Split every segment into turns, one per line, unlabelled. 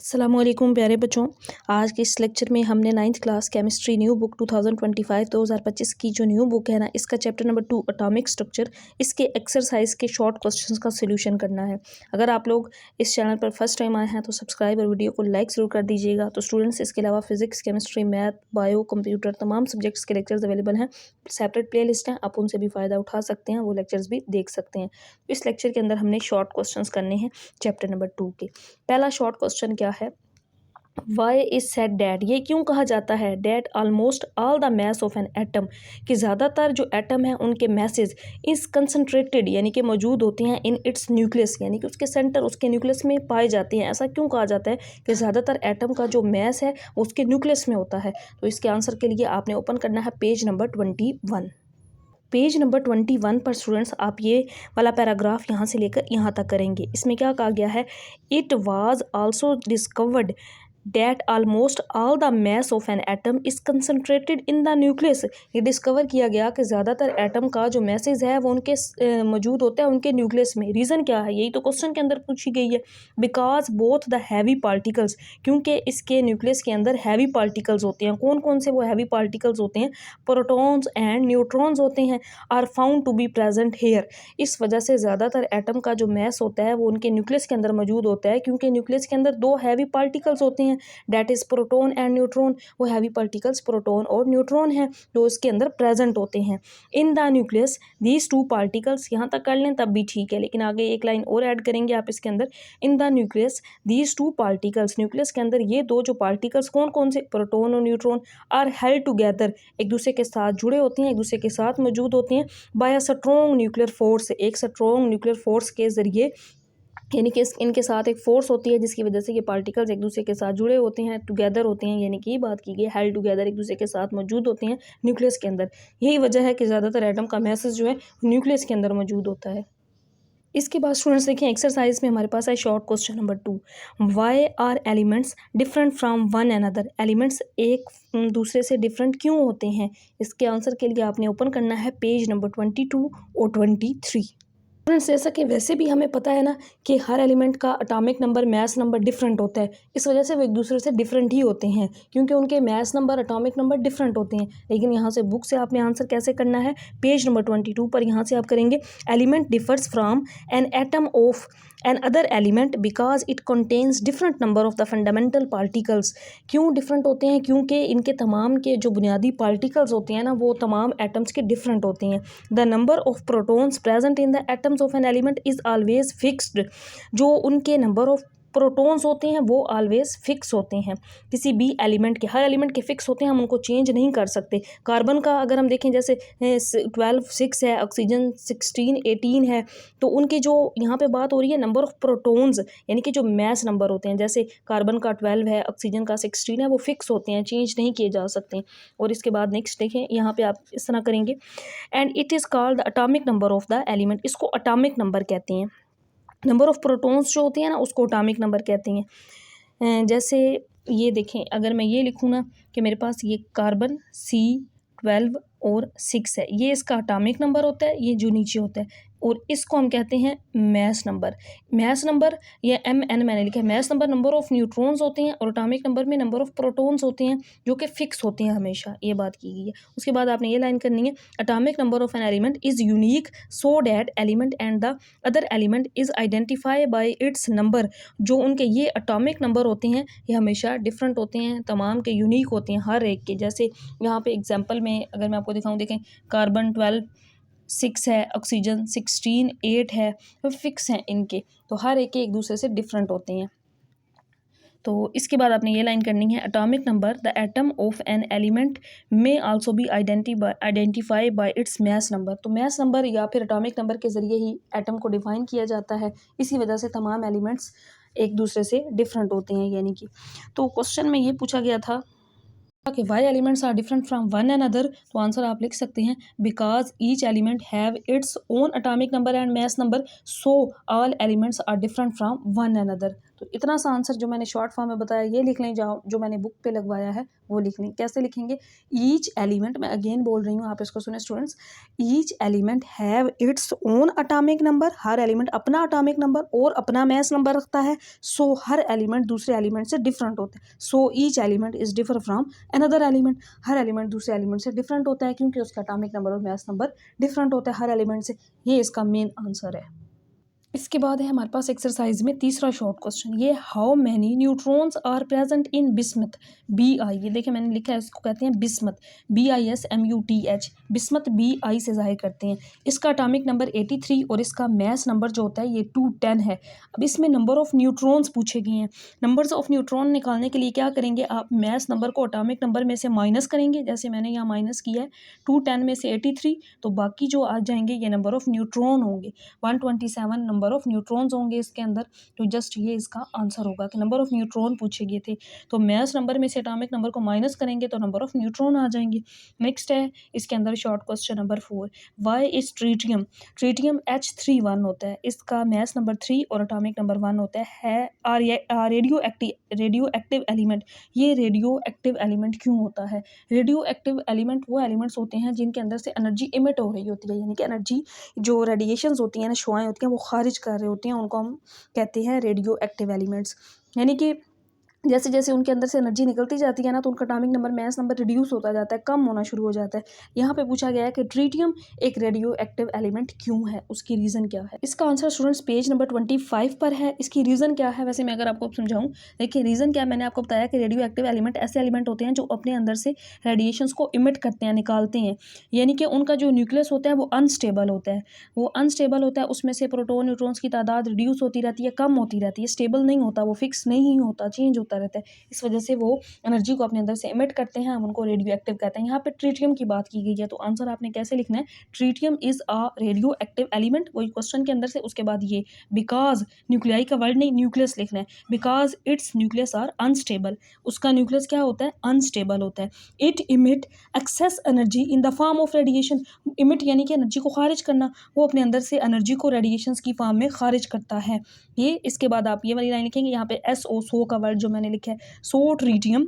अस्सलामुअलैकुम प्यारे बच्चों। आज के इस लेक्चर में हमने 9th class chemistry new book 2025 की जो न्यू बुक है ना, इसका चैप्टर नंबर 2 एटॉमिक स्ट्रक्चर, इसके एक्सरसाइज के शॉर्ट क्वेश्चंस का सॉल्यूशन करना है। अगर आप लोग इस चैनल पर फर्स्ट टाइम आए हैं तो सब्सक्राइब और वीडियो को लाइक ज़रूर कर दीजिएगा। तो स्टूडेंट्स, इसके अलावा physics, chemistry, math, bio, computer तमाम सब्जेक्ट्स के लेक्चर्स अवेलेबल हैं। सेपरेट प्ले लिस्ट हैं, आप उनसे भी फ़ायदा उठा सकते हैं, वो लेक्चर्स भी देख सकते हैं। इस लेक्चर के अंदर हमने शॉर्ट क्वेश्चंस करने हैं चैप्टर नंबर 2 के। पहला शॉर्ट क्वेश्चन क्या है, वाई इज सेड डैट, ये क्यों कहा जाता है that almost all the mass of an atom, कि ज़्यादातर जो एटम है उनके मैसेज इज़ कंसनट्रेटेड यानी कि मौजूद होते हैं इन इट्स न्यूक्लियस, यानी कि उसके सेंटर, उसके न्यूक्लियस में पाए जाते हैं। ऐसा क्यों कहा जाता है कि ज़्यादातर एटम का जो मैस है वो उसके न्यूक्लियस में होता है? तो इसके आंसर के लिए आपने ओपन करना है पेज नंबर 21। पेज नंबर 21 पर स्टूडेंट्स आप ये वाला पैराग्राफ यहाँ से लेकर यहाँ तक करेंगे। इसमें क्या कहा गया है, it was also discovered that almost all the mass of an atom is concentrated in the nucleus. ये डिस्कवर किया गया कि ज़्यादातर एटम का जो मैसेज है वो उनके मौजूद होता है उनके न्यूक्लियस में। रीज़न क्या है, यही तो क्वेश्चन के अंदर पूछी गई है। Because both the heavy particles, क्योंकि इसके न्यूक्लियस के अंदर हैवी पार्टिकल्स होते हैं। कौन कौन से वो हैवी पार्टिकल्स होते हैं? प्रोटॉन्स एंड न्यूट्रॉन्स होते हैं। Are found to be present here. इस वजह से ज़्यादातर एटम का जो मैस होता है वो उनके न्यूक्लियस के अंदर मौजूद होता है, क्योंकि न्यूक्लियस के अंदर दो हैवी पार्टिकल्स होते हैं, that is proton and neutron. वो हैवी पार्टिकल्स प्रोटॉन और न्यूट्रॉन हैं जो इसके अंदर प्रेजेंट होते हैं। In the nucleus these two particles, यहाँ तक कर लें तब भी ठीक है, लेकिन आगे एक लाइन और ऐड करेंगे आप इसके अंदर, इन the nucleus these two particles, nucleus के अंदर ये दो जो पार्टिकल्स, कौन कौन से? प्रोटॉन और न्यूट्रॉन, आर हेल्ड टुगेदर, एक दूसरे के साथ जुड़े होते हैं, एक दूसरे के साथ मौजूद होते हैं, by a strong nuclear force, एक स्ट्रॉन्ग न्यूक्लियर फोर्स के जरिए, यानी कि इनके साथ एक फोर्स होती है जिसकी वजह से ये पार्टिकल्स एक दूसरे के साथ जुड़े होते हैं, टुगेदर होते हैं, यानी कि बात की गई हेल्ड टुगेदर, एक दूसरे के साथ मौजूद होते हैं न्यूक्लियस के अंदर। यही वजह है कि ज़्यादातर एटम का मैसेज जो है न्यूक्लियस के अंदर मौजूद होता है। इसके बाद स्टूडेंट्स देखें, एक्सरसाइज में हमारे पास है short question number 2, why are elements different from one another. Elements एक दूसरे से डिफरेंट क्यों होते हैं? इसके आंसर के लिए आपने ओपन करना है पेज नंबर 22 और 23। फ्रेंड्स, जैसा कि वैसे भी हमें पता है ना कि हर एलिमेंट का atomic number, mass number different होता है। इस वजह से वो एक दूसरे से डिफरेंट ही होते हैं, क्योंकि उनके mass number, atomic number different होते हैं। लेकिन यहाँ से बुक से आपने आंसर कैसे करना है, पेज नंबर 22 पर यहाँ से आप करेंगे, element differs from an atom of another element because it contains different number of the fundamental particles. क्यों डिफरेंट होते हैं? क्योंकि इनके तमाम के जो बुनियादी पार्टिकल्स होते हैं ना, वो तमाम एटम्स के डिफरेंट होते हैं। The number of protons present in the atoms of an element is always fixed. जो उनके नंबर ऑफ प्रोटॉन्स होते हैं वो ऑलवेज फिक्स होते हैं। किसी भी एलिमेंट के, हर एलिमेंट के फिक्स होते हैं, हम उनको चेंज नहीं कर सकते। कार्बन का अगर हम देखें, जैसे 12 6 है, ऑक्सीजन 16 18 है, तो उनकी जो यहाँ पे बात हो रही है नंबर ऑफ प्रोटॉन्स, यानी कि जो मैस नंबर होते हैं, जैसे कार्बन का 12 है, ऑक्सीजन का 16 है, वो फिक्स होते हैं, चेंज नहीं किए जा सकते। और इसके बाद नेक्स्ट देखें, यहाँ पे आप इस तरह करेंगे, and it is called the atomic number of the element. इसको एटॉमिक नंबर कहते हैं। नंबर ऑफ प्रोटॉन्स जो होती हैं ना, उसको एटॉमिक नंबर कहते हैं। जैसे ये देखें, अगर मैं ये लिखूँ ना कि मेरे पास ये कार्बन C12 और 6 है, ये इसका एटॉमिक नंबर होता है, ये जो नीचे होता है, और इसको हम कहते हैं मैस नंबर। मैस नंबर या MN मैंने लिखा है, mass number number of neutrons होते हैं, और एटॉमिक नंबर में नंबर ऑफ प्रोटॉन्स होते हैं जो कि फिक्स होते हैं हमेशा, ये बात की गई है। उसके बाद आपने ये लाइन करनी है, atomic number of an element is unique so that element and the other element is identify by its number. जो उनके ये एटॉमिक नंबर होते हैं ये हमेशा डिफरेंट होते हैं, तमाम के यूनिक होते हैं हर एक के। जैसे यहाँ पे एग्जांपल में अगर मैं आपको दिखाऊँ, देखें कार्बन 12 6 है, ऑक्सीजन 16 8 है, तो फिक्स हैं इनके, तो हर एक दूसरे से डिफरेंट होते हैं। तो इसके बाद आपने ये लाइन करनी है, atomic number the atom of an element में also be identify by its mass number. तो मैस नंबर या फिर एटॉमिक नंबर के ज़रिए ही एटम को डिफाइन किया जाता है। इसी वजह से तमाम एलिमेंट्स एक दूसरे से डिफरेंट होते हैं, यानी कि। तो क्वेश्चन में ये पूछा गया था कि why elements are different from one another, तो आंसर आप लिख सकते हैं, because each element have its own atomic number and mass number, so all elements are different from one another. तो इतना सा आंसर जो मैंने शॉर्ट फॉर्म में बताया ये लिख लें, जाओ जो मैंने बुक पे लगवाया है वो लिख लें। कैसे लिखेंगे? ईच एलिमेंट, मैं अगेन बोल रही हूँ, आप इसको सुने students, each element have its own atomic number, her element अपना अटॉमिक नंबर और अपना मैस नंबर रखता है। सो हर एलिमेंट दूसरे एलिमेंट से डिफरेंट होता है। So each element is differ from another element, her element दूसरे एलिमेंट से डिफरेंट होता है क्योंकि उसका अटॉमिक नंबर और मैस नंबर डिफरेंट होता है हर एलिमेंट से। ये इसका मेन आंसर है। इसके बाद है हमारे पास एक्सरसाइज में तीसरा शॉर्ट क्वेश्चन, ये how many neutrons are present in bismuth, BI, ये देखिए मैंने लिखा है, इसको कहते हैं बिस्मथ, BISMUTH, बिस्मथ BI से जाहिर करते हैं। इसका एटॉमिक नंबर 83 और इसका मैस नंबर जो होता है ये 210 है। अब इसमें नंबर ऑफ न्यूट्रॉन्स पूछे गए हैं। नंबर्स ऑफ न्यूट्रॉन निकालने के लिए क्या करेंगे आप, मैस नंबर को एटॉमिक नंबर में से माइनस करेंगे, जैसे मैंने यहाँ माइनस किया है 210 में से 83, तो बाकी जो आ जाएंगे ये नंबर ऑफ न्यूट्रॉन होंगे, 127 नंबर ऑफ न्यूट्रॉन्स होंगे इसके अंदर। तो जस्ट ये इसका आंसर होगा कि नंबर ऑफ न्यूट्रॉन पूछे गए थे, तो मैस नंबर में से एटॉमिक नंबर को माइनस करेंगे तो नंबर ऑफ न्यूट्रॉन आ जाएंगे। नेक्स्ट है इसके अंदर short question number 4, why is tritium, tritium H31 होता है, इसका मैस नंबर 3 और एटॉमिक नंबर 1 होता है। रेडियो एक्टिव एलिमेंट, ये रेडियो एक्टिव एलिमेंट क्यों होता है? रेडियो एक्टिव एलिमेंट वो एलिमेंट्स होते हैं जिनके अंदर से एनर्जी इमिट हो रही होती है, यानी कि एनर्जी जो रेडिएशंस होती हैं ना, शुआएं होती हैं, वो खारिज कर रहे होते हैं, उनको हम कहते हैं रेडियो एक्टिव एलिमेंट्स। यानी कि जैसे जैसे उनके अंदर से एनर्जी निकलती जाती है ना, तो उनका atomic number mass number reduce होता जाता है, कम होना शुरू हो जाता है। यहाँ पे पूछा गया है कि ट्रीटियम एक रेडियो एक्टिव एलिमेंट क्यों है, उसकी रीज़न क्या है। इसका आंसर स्टूडेंट्स पेज नंबर 25 पर है। इसकी रीज़न क्या है, वैसे मैं अगर आपको समझाऊँ, देखिए रीज़न क्या है, मैंने आपको बताया कि रेडियो एक्टिव एलिमेंट ऐसे एलिमेंट होते हैं जो अपने अंदर से रेडिएशंस को इमिट करते हैं, निकालते हैं, यानी कि उनका जो न्यूक्लियस होता है वो अनस्टेबल होता है, वो अनस्टेबल होता है, उसमें से प्रोटॉन न्यूट्रॉन्स की तादाद रिड्यूस होती रहती है, कम होती रहती है, स्टेबल नहीं होता, वो फिक्स नहीं होता, चेंज होता रहता है। इस वजह से वो एनर्जी को अपने अंदर से इमिट करते हैं, हम उनको रेडियो एक्टिव कहते हैं। यहाँ पे ट्रीटियम की बात की गई है, तो आंसर आपने कैसे लिखना है, tritium is a radioactive element, वही क्वेश्चन के अंदर से। उसके बाद ये बिकॉज, न्यूक्लियाई का वर्ड नहीं, न्यूक्लियस लिखना है, because its nucleus are unstable, उसका न्यूक्लियस क्या होता है, अनस्टेबल होता है। It emit excess energy in the form of radiation, emit यानी कि एनर्जी को खारिज करना, वो अपने अंदर से एनर्जी को रेडिएशंस की फॉर्म में खारिज करता है ये। इसके बाद आप ये वाली लाइन लिखेंगे, यहाँ पे SO का वर्ड जो मैंने लिखा है, सो ट्रीटियम,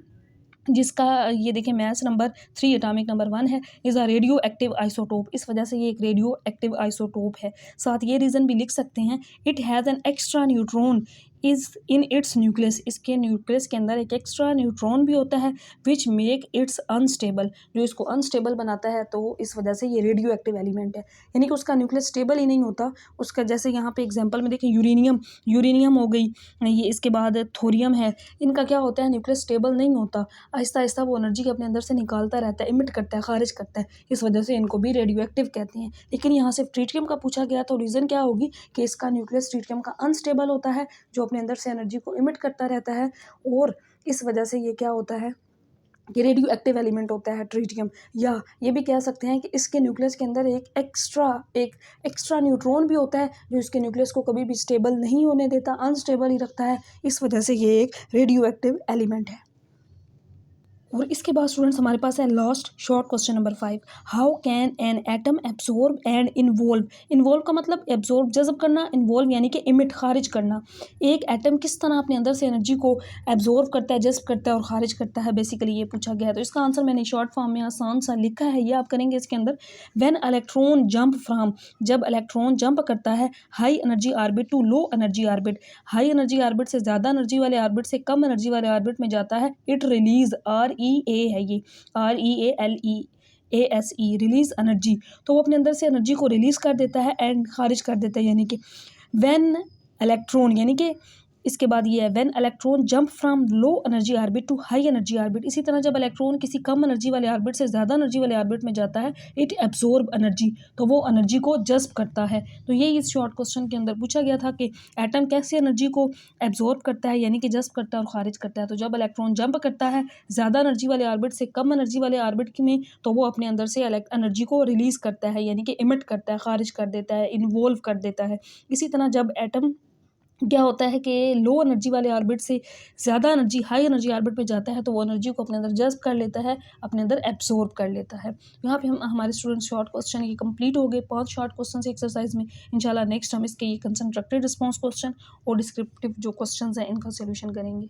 जिसका ये देखिए मैस नंबर 3 एटॉमिक नंबर 1 है, is a radio active isotope, इस वजह से ये एक रेडियो एक्टिव आइसोटोप है। साथ ये रीज़न भी लिख सकते हैं, it has an extra neutron is in its nucleus, इसके न्यूक्लियस के अंदर एक एक्स्ट्रा न्यूट्रॉन भी होता है, विच मेक इट्स अनस्टेबल, जो इसको अनस्टेबल बनाता है, तो इस वजह से ये रेडियो एक्टिव एलिमेंट है, यानी कि उसका न्यूक्लियस स्टेबल ही नहीं होता उसका। जैसे यहाँ पे एग्जांपल में देखें, यूरेनियम हो गई ये, इसके बाद थोरियम है, इनका क्या होता है, न्यूक्लियस स्टेबल नहीं होता, आहिस्ता आहिस्ता वो एनर्जी अपने अंदर से निकालता रहता है, इमिट करता है, खारिज करता है, इस वजह से इनको भी रेडियो एक्टिव कहते हैं। लेकिन यहाँ से ट्रीटियम का पूछा गया, तो रीज़न क्या होगी कि इसका न्यूक्लियस ट्रीटियम का अनस्टेबल होता है, जो अपने अंदर से एनर्जी को इमिट करता रहता है, और इस वजह से ये क्या होता है, ये रेडियो एक्टिव एलिमेंट होता है ट्रीटियम। या ये भी कह सकते हैं कि इसके न्यूक्लियस के अंदर एक एक्स्ट्रा न्यूट्रॉन भी होता है, जो इसके न्यूक्लियस को कभी भी स्टेबल नहीं होने देता, अनस्टेबल ही रखता है, इस वजह से ये एक रेडियो एक्टिव एलिमेंट है। और इसके बाद स्टूडेंट्स हमारे पास है last short question number 5, how can an atom absorb and involve, involve का मतलब एब्जॉर्ब जज़ब करना, इन्वॉल्व यानी कि इमिट खारिज करना। एक एटम किस तरह अपने अंदर से एनर्जी को एब्जॉर्ब करता है, जज़ब करता है और खारिज करता है, बेसिकली ये पूछा गया है। तो इसका आंसर मैंने शॉर्ट फॉर्म में आसान सा लिखा है, ये आप करेंगे इसके अंदर, व्हेन इलेक्ट्रॉन जंप फ्रॉम, जब इलेक्ट्रॉन जंप करता है high energy orbit to low energy orbit, high energy orbit से ज़्यादा एनर्जी वाले ऑर्बिट से कम एनर्जी वाले ऑर्बिट में जाता है, इट रिलीज REA है, ये REALEASE, रिलीज एनर्जी, तो वो अपने अंदर से एनर्जी को रिलीज कर देता है एंड खारिज कर देता है, यानी कि व्हेन इलेक्ट्रॉन, यानी कि इसके बाद ये है when electron jump from low energy orbit to high energy orbit, इसी तरह जब इलेक्ट्रॉन किसी कम एनर्जी वाले ऑर्बिट से ज़्यादा एनर्जी वाले ऑर्बिट में जाता है, इट एब्जॉर्ब एनर्जी, तो वो एनर्जी को जज्ब करता है। तो ये इस शॉर्ट क्वेश्चन के अंदर पूछा गया था कि एटम कैसे एनर्जी को एब्जॉर्ब करता है, यानी कि जज्ब करता है और खारिज करता है। तो जब इलेक्ट्रॉन जंप करता है ज़्यादा एनर्जी वाले ऑर्बिट से कम एनर्जी वाले ऑर्बिट में, तो वो अपने अंदर से एनर्जी को रिलीज़ करता है, यानी कि इमिट करता है, खारिज कर देता है, इन्वॉल्व कर देता है। इसी तरह जब एटम क्या होता है कि लो एनर्जी वाले ऑर्बिट से ज़्यादा एनर्जी हाई एनर्जी ऑर्बिट पे जाता है तो वो एनर्जी को अपने अंदर जज़्ब कर लेता है, अपने अंदर एब्जॉर्ब कर लेता है। यहाँ पे हम हमारे स्टूडेंट्स शॉर्ट क्वेश्चन ये कंप्लीट हो गए 5 शॉर्ट क्वेश्चन एक्सरसाइज में। इंशाल्लाह नेक्स्ट हम इसके ये कंसंट्रक्टेड रिस्पॉन्स क्वेश्चन और डिस्क्रिप्टिव जो क्वेश्चंस हैं इनका सॉल्यूशन करेंगे।